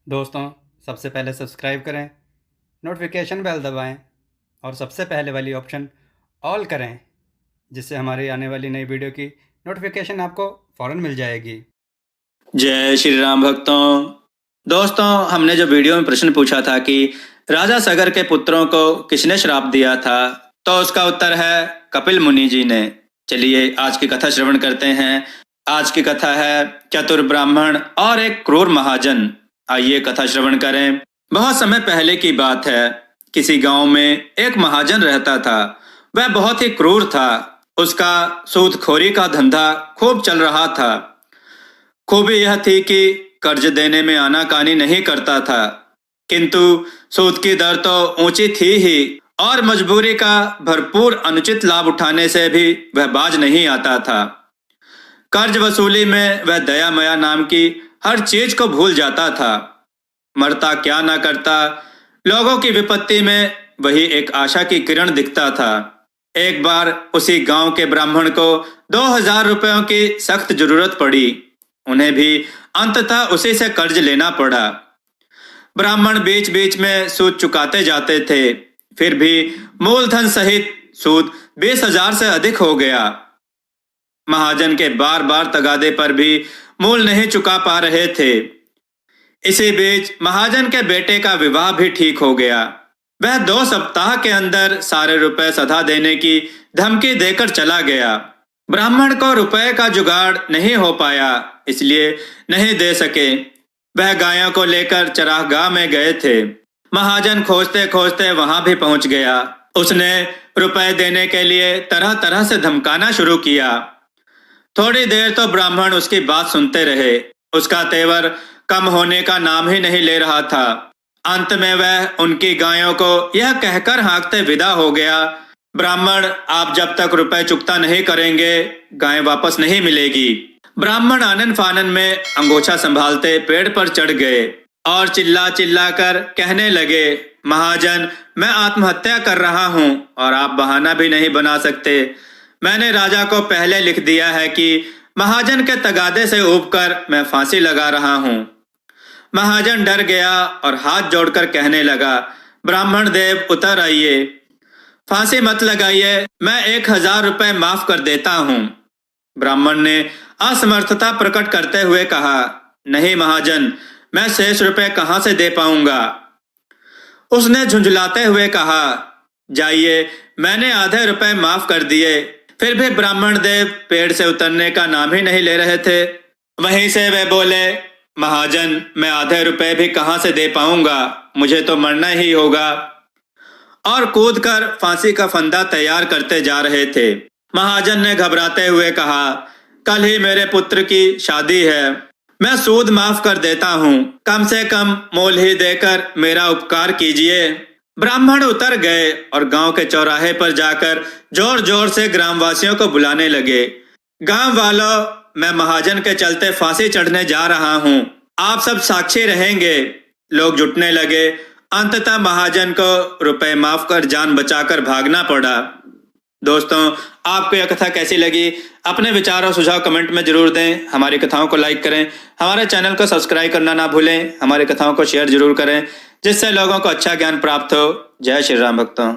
दोस्तों, सबसे पहले सब्सक्राइब करें, नोटिफिकेशन बेल दबाएं और सबसे पहले वाली ऑप्शन ऑल करें, जिससे हमारी आने वाली नई वीडियो की नोटिफिकेशन आपको फ़ौरन मिल जाएगी। जय श्री राम भक्तों। दोस्तों, हमने जो वीडियो में प्रश्न पूछा था कि राजा सगर के पुत्रों को किसने श्राप दिया था, तो उसका उत्तर है कपिल मुनि जी ने। चलिए आज की कथा श्रवण करते हैं। आज की कथा है चतुर ब्राह्मण और एक क्रूर महाजन। आइए कथा श्रवण करें। बहुत समय पहले की बात है। किसी गांव में एक महाजन रहता था। वह बहुत ही क्रूर था। उसका सूदखोरी का धंधा खूब चल रहा था। खूबी यह थी कि कर्ज देने में आनाकानी नहीं करता था, किंतु सूद की दर तो ऊंची थी ही और मजबूरी का भरपूर अनुचित लाभ उठाने से भी वह बाज नहीं आता था। कर्ज वसूली में वह दया माया नाम की हर चीज को भूल जाता था। मरता क्या ना करता, लोगों की विपत्ति में वही एक आशा की किरण दिखता था। एक बार उसी गांव के ब्राह्मण को 2000 रुपयों की सख्त जरूरत पड़ी। उन्हें भी अंततः उसी से कर्ज लेना पड़ा। ब्राह्मण बीच बीच में सूद चुकाते जाते थे, फिर भी मूलधन सहित सूद 20,000 से अधिक हो गया। महाजन के बार बार तगादे पर भी मूल नहीं चुका पा रहे थे। इसी बीच महाजन के बेटे का विवाह भी ठीक हो गया। वह 2 सप्ताह के अंदर सारे रुपए सधा देने की धमकी देकर चला गया। ब्राह्मण को रुपए का जुगाड़ नहीं हो पाया, इसलिए नहीं दे सके। वह गायों को लेकर चरागाह में गए थे। महाजन खोजते खोजते वहां भी पहुंच गया। उसने रुपए देने के लिए तरह तरह से धमकाना शुरू किया। थोड़ी देर तो ब्राह्मण उसकी बात सुनते रहे। उसका तेवर कम होने का नाम ही नहीं ले रहा था। अंत में वह उनकी गायों को यह कहकर हाँकते विदा हो गया, ब्राह्मण, आप जब तक रुपए चुकता नहीं करेंगे, गाय वापस नहीं मिलेगी। ब्राह्मण आनन फानन में अंगोछा संभालते पेड़ पर चढ़ गए और चिल्ला चिल्ला कर कहने लगे, महाजन, मैं आत्महत्या कर रहा हूं और आप बहाना भी नहीं बना सकते। मैंने राजा को पहले लिख दिया है कि महाजन के तगादे से ऊबकर मैं फांसी लगा रहा हूं। महाजन डर गया और हाथ जोड़कर कहने लगा, ब्राह्मण देव, उतर आइए, फांसी मत लगाइए, मैं 1000 रुपए माफ कर देता हूं। ब्राह्मण ने असमर्थता प्रकट करते हुए कहा, नहीं महाजन, मैं शेष रुपए कहां से दे पाऊंगा। उसने झुंझलाते हुए कहा, जाइए, मैंने आधे रुपए माफ कर दिए। फिर भी ब्राह्मण देव पेड़ से उतरने का नाम ही नहीं ले रहे थे। वहीं से वे बोले, महाजन, मैं आधे रुपए भी कहां से दे पाऊंगा, मुझे तो मरना ही होगा। और कूदकर फांसी का फंदा तैयार करते जा रहे थे। महाजन ने घबराते हुए कहा, कल ही मेरे पुत्र की शादी है, मैं सूद माफ कर देता हूँ, कम से कम मोल ही देकर मेरा उपकार कीजिए। ब्राह्मण उतर गए और गांव के चौराहे पर जाकर जोर जोर से ग्रामवासियों को बुलाने लगे, गांव वालों, मैं महाजन के चलते फांसी चढ़ने जा रहा हूँ, आप सब साक्षी रहेंगे। लोग जुटने लगे। अंततः महाजन को रुपए माफ कर जान बचाकर भागना पड़ा। दोस्तों, आपको यह कथा कैसी लगी? अपने विचार और सुझाव कमेंट में जरूर दें। हमारी कथाओं को लाइक करें, हमारे चैनल को सब्सक्राइब करना ना भूलें, हमारी कथाओं को शेयर जरूर करें, जिससे लोगों को अच्छा ज्ञान प्राप्त हो। जय श्री राम भक्तों।